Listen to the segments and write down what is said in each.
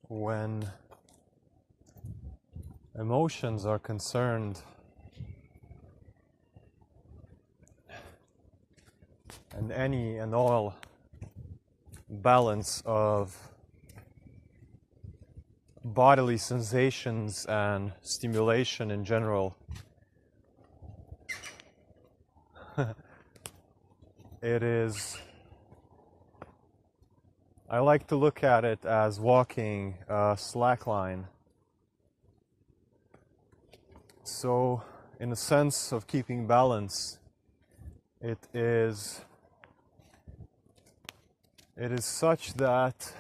when emotions are concerned, and any and all balance of bodily sensations and stimulation in general, it is, I like to look at it as walking a slackline. So, in the sense of keeping balance, it is such that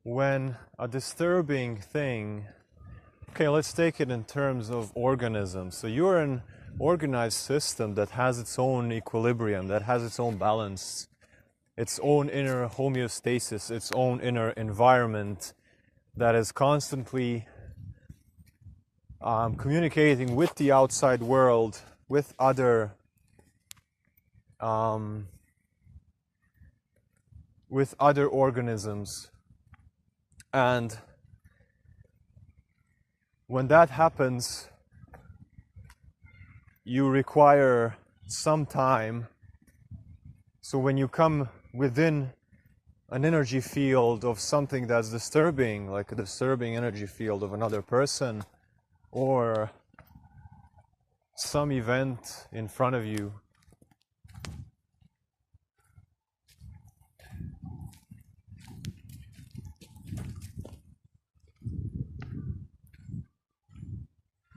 when a disturbing thing, okay, let's take it in terms of organisms. So you're an organized system that has its own equilibrium, that has its own balance, its own inner homeostasis, its own inner environment that is constantly communicating with the outside world, with other organisms. And when that happens, you require some time. So when you come within an energy field of something that's disturbing, like a disturbing energy field of another person, or some event in front of you,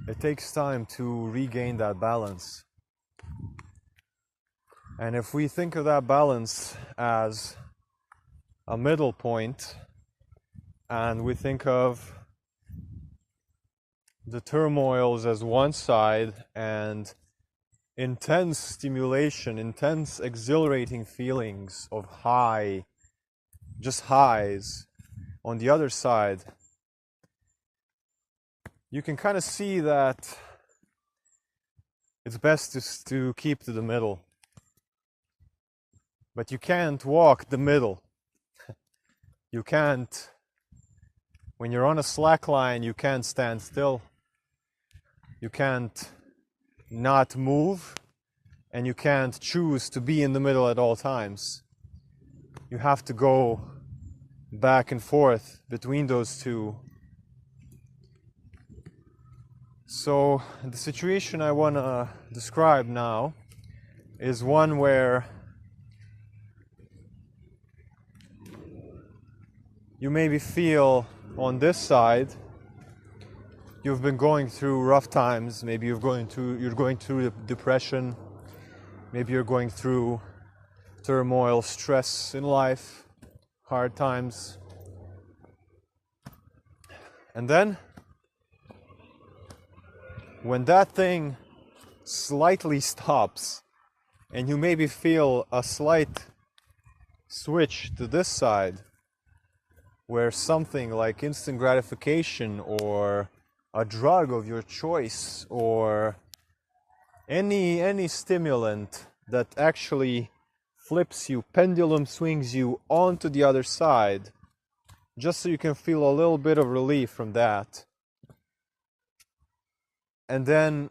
it takes time to regain that balance. And if we think of that balance as a middle point, and we think of the turmoils as one side and intense stimulation, intense exhilarating feelings of high, just highs on the other side, you can kind of see that it's best to keep to the middle. But you can't walk the middle. You can't, when you're on a slack line, you can't stand still. You can't not move, and you can't choose to be in the middle at all times. You have to go back and forth between those two. So the situation I want to describe now is one where you maybe feel on this side you've been going through rough times. Maybe you're going through depression. Maybe you're going through turmoil, stress in life, hard times. And then when that thing slightly stops and you maybe feel a slight switch to this side, where something like instant gratification or a drug of your choice or any stimulant that actually flips you, pendulum swings you onto the other side, just so you can feel a little bit of relief from that. And then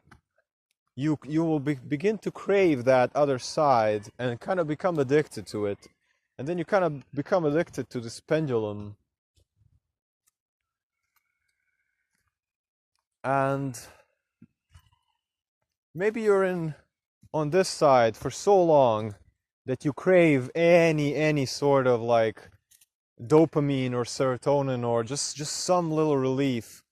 you will begin to crave that other side and kind of become addicted to it. And then you kind of become addicted to this pendulum. And maybe you're on this side for so long that you crave any sort of like dopamine or serotonin or just some little relief.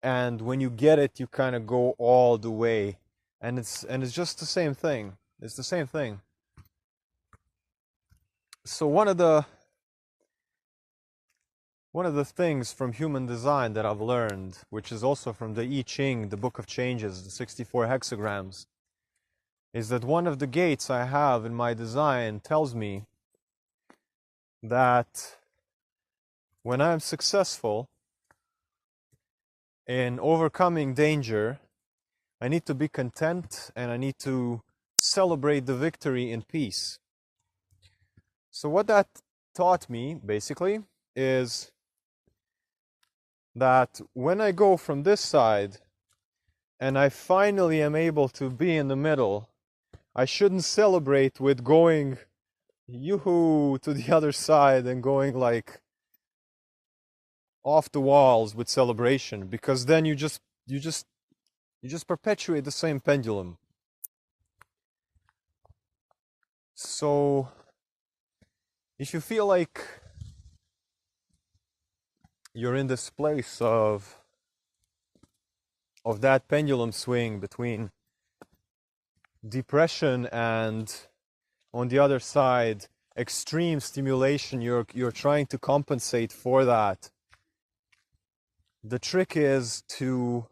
And when you get it, you kind of go all the way. And it's just the same thing. It's the same thing. So one of the things from human design that I've learned, which is also from the I Ching, the Book of Changes, the 64 hexagrams, is that one of the gates I have in my design tells me that when I'm successful in overcoming danger, I need to be content and I need to celebrate the victory in peace. So what that taught me basically is that when I go from this side and I finally am able to be in the middle, I shouldn't celebrate with going yoo-hoo to the other side and going like off the walls with celebration, because then you just perpetuate the same pendulum. So if you feel like you're in this place of that pendulum swing between depression and, on the other side, extreme stimulation, you're trying to compensate for that. The trick is to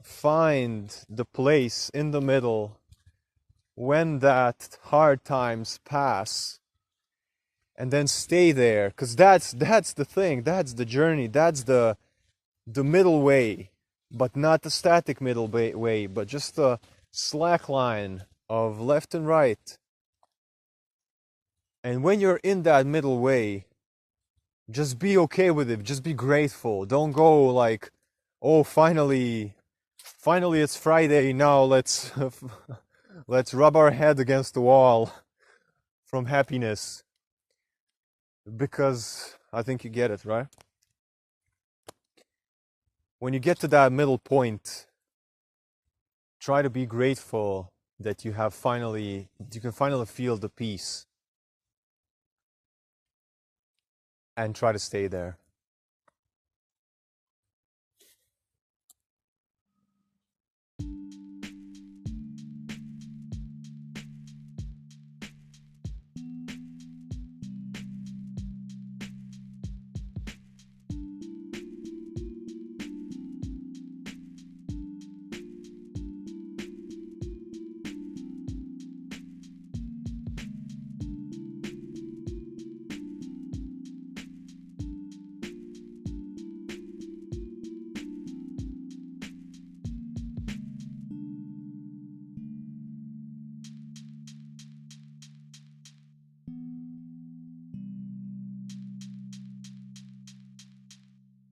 find the place in the middle when that hard times pass, and then stay there, because that's the thing, that's the journey, that's the middle way, but not the static middle way, but just the slack line of left and right. And when you're in that middle way, just be okay with it, just be grateful. Don't go like, oh, finally it's Friday, now let's let's rub our head against the wall from happiness. Because I think you get it, right? When you get to that middle point, try to be grateful that you can finally feel the peace, and try to stay there.